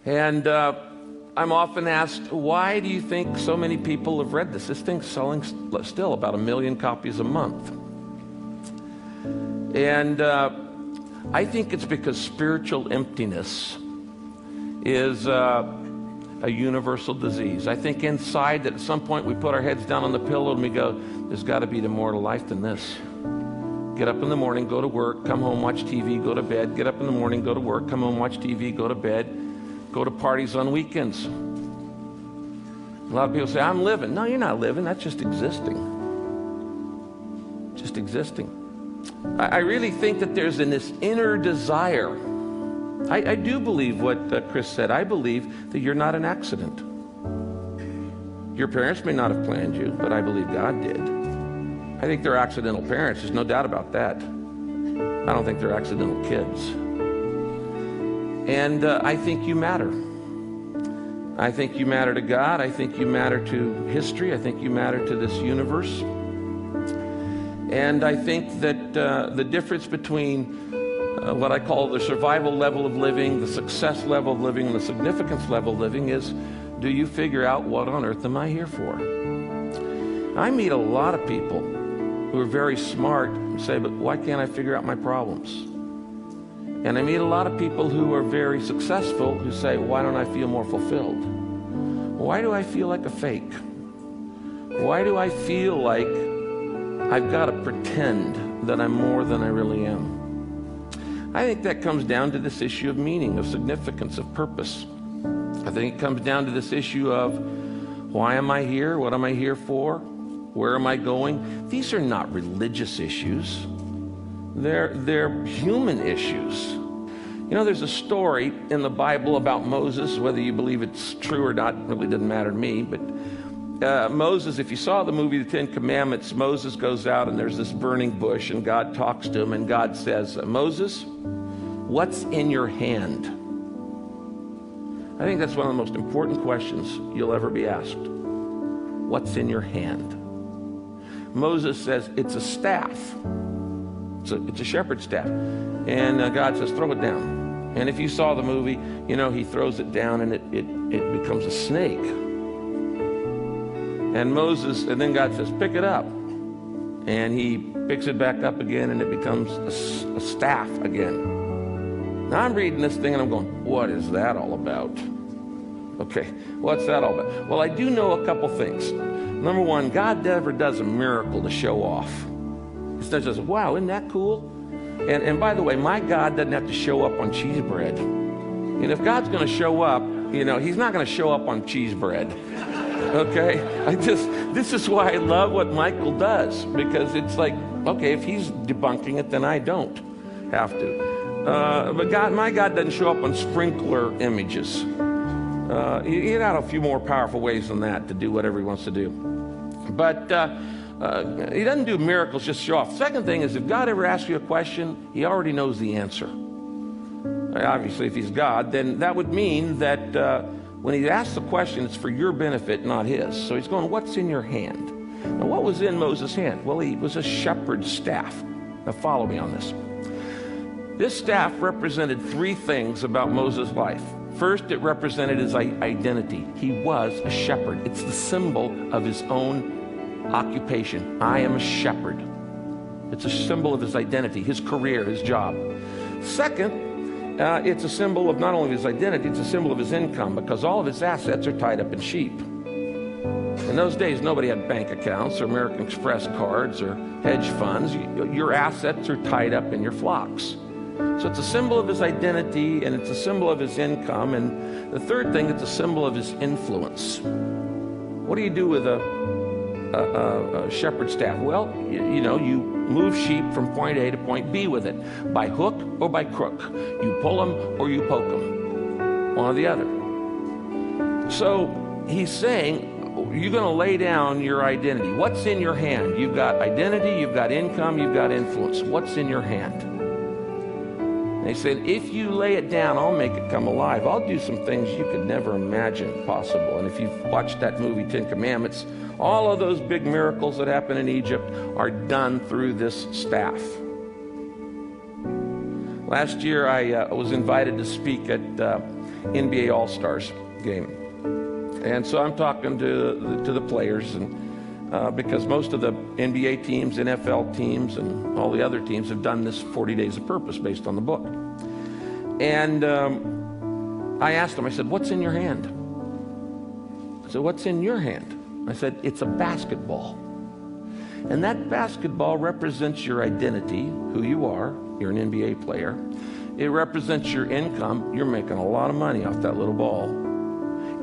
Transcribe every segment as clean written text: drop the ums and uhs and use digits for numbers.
And I'm often asked, why do you think so many people have read this? This thing's selling still about 1 million copies a month. And I think it's because spiritual emptiness is a universal disease. I think inside that at some point we put our heads down on the pillow and we go, there's got to be more to life than this. Get up in the morning, go to work, come home, watch TV, go to bed. Get up in the morning, go to work, come home, watch TV, go to bed. Go to parties on weekends. A lot of people say, I'm living. No, you're not living. That's just existing. Just existing. I really think that there's this inner desire. I do believe what Chris said. I believe that you're not an accident. Your parents may not have planned you, but I believe God did. I think they're accidental parents. There's no doubt about that. I don't think they're accidental kids. And I think you matter. I think you matter to God. I think you matter to history. I think you matter to this universe. And I think that the difference between what I call the survival level of living, the success level of living, and the significance level of living is, do you figure out what on earth am I here for? I meet a lot of people who are very smart and say, but why can't I figure out my problems? And I meet a lot of people who are very successful who say, why don't I feel more fulfilled? Why do I feel like a fake? Why do I feel like I've got to pretend that I'm more than I really am? I think that comes down to this issue of meaning, of significance, of purpose. I think it comes down to this issue of, why am I here? What am I here for? Where am I going? These are not religious issues. They're human issues. You know, there's a story in the Bible about Moses, whether you believe it's true or not, really doesn't matter to me, but Moses, if you saw the movie The Ten Commandments, Moses goes out and there's this burning bush and God talks to him and God says, Moses, what's in your hand? I think that's one of the most important questions you'll ever be asked. What's in your hand? Moses says, it's a staff. It's a shepherd's staff. And God says, throw it down. And if you saw the movie, you know, he throws it down and it becomes a snake. And then God says, pick it up. And he picks it back up again and it becomes a staff again. Now I'm reading this thing and I'm going, what is that all about? Okay, what's that all about? Well, I do know a couple things. Number one, God never does a miracle to show off. It's not just, wow, isn't that cool? And by the way, my God doesn't have to show up on cheese bread. And if God's going to show up, you know, he's not going to show up on cheese bread. Okay? This is why I love what Michael does, because it's like, okay, if he's debunking it, then I don't have to. But my God doesn't show up on sprinkler images. He got a few more powerful ways than that to do whatever he wants to do. But he doesn't do miracles just to show off. Second thing is, if God ever asks you a question, he already knows the answer. Obviously, if he's God, then that would mean that when he asks the question, it's for your benefit, not his. So he's going, what's in your hand? Now, what was in Moses' hand? Well, he was a shepherd's staff. Now, follow me on this. This staff represented three things about Moses' life. First, it represented his identity. He was a shepherd. It's the symbol of his own occupation. I am a shepherd. It's a symbol of his identity, his career, his job. Second, it's a symbol of not only his identity, it's a symbol of his income, because all of his assets are tied up in sheep. In those days, nobody had bank accounts or American Express cards or hedge funds. Your assets are tied up in your flocks. So it's a symbol of his identity, and it's a symbol of his income. And the third thing, it's a symbol of his influence. What do you do with a shepherd's staff? Well, you move sheep from point A to point B with it, by hook or by crook. You pull them or you poke them, one or the other. So he's saying, you're going to lay down your identity. What's in your hand? You've got identity, you've got income, you've got influence. What's in your hand? And he said, if you lay it down, I'll make it come alive. I'll do some things you could never imagine possible. And if you've watched that movie, Ten Commandments, all of those big miracles that happen in Egypt are done through this staff. Last year, I was invited to speak at NBA All-Stars game. And so I'm talking to the players, and because most of the NBA teams, NFL teams, and all the other teams have done this 40 Days of Purpose based on the book. And I asked them, I said, what's in your hand? I said, what's in your hand? I said, it's a basketball. And that basketball represents your identity, who you are. You're an NBA player. It represents your income. You're making a lot of money off that little ball.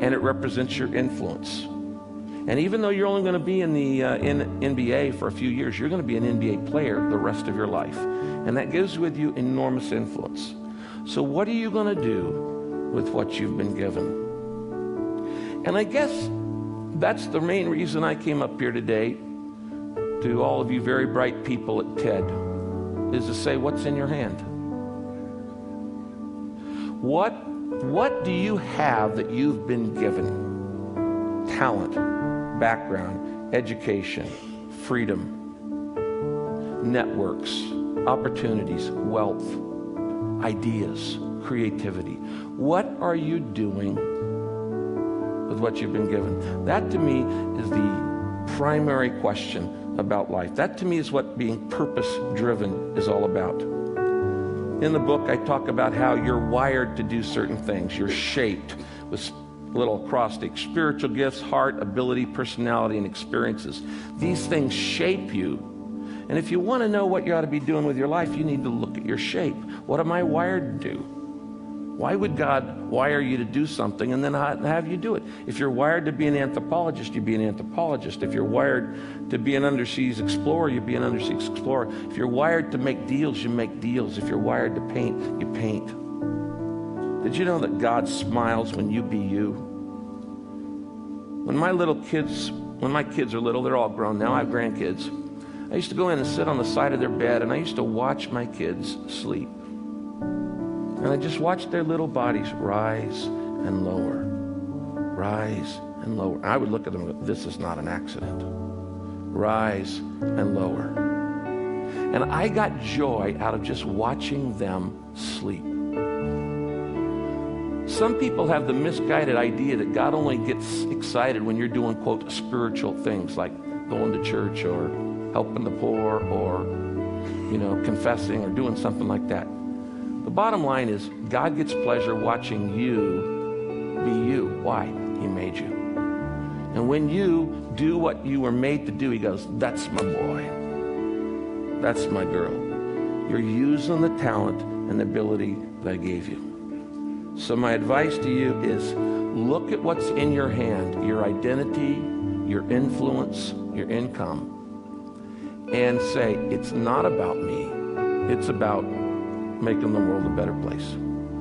And it represents your influence. And even though you're only going to be in the NBA for a few years, you're going to be an NBA player the rest of your life. And that gives with you enormous influence. So what are you going to do with what you've been given? And I guess that's the main reason I came up here today to all of you very bright people at TED, is to say, what's in your hand? What do you have that you've been given? Talent, background, education, freedom, networks, opportunities, wealth, ideas, creativity. What are you doing with what you've been given? That to me is the primary question about life. That to me is what being purpose-driven is all about. In the book, I talk about how you're wired to do certain things. You're shaped with little acrostic: spiritual gifts, heart, ability, personality, and experiences. These things shape you. And if you want to know what you ought to be doing with your life, you need to look at your shape. What am I wired to do? Why would God wire you to do something and then have you do it? If you're wired to be an anthropologist, you be an anthropologist. If you're wired to be an underseas explorer, you be an underseas explorer. If you're wired to make deals, you make deals. If you're wired to paint, you paint. Did you know that God smiles when you be you? When my kids are little, they're all grown now, I have grandkids. I used to go in and sit on the side of their bed, and I used to watch my kids sleep. And I just watched their little bodies rise and lower, rise and lower. I would look at them and go, this is not an accident. Rise and lower. And I got joy out of just watching them sleep. Some people have the misguided idea that God only gets excited when you're doing, quote, spiritual things like going to church or helping the poor or, confessing or doing something like that. The bottom line is God gets pleasure watching you be you. Why? He made you. And when you do what you were made to do, he goes, that's my boy. That's my girl. You're using the talent and the ability that I gave you. So my advice to you is look at what's in your hand, your identity, your influence, your income, and say, it's not about me. It's about making the world a better place.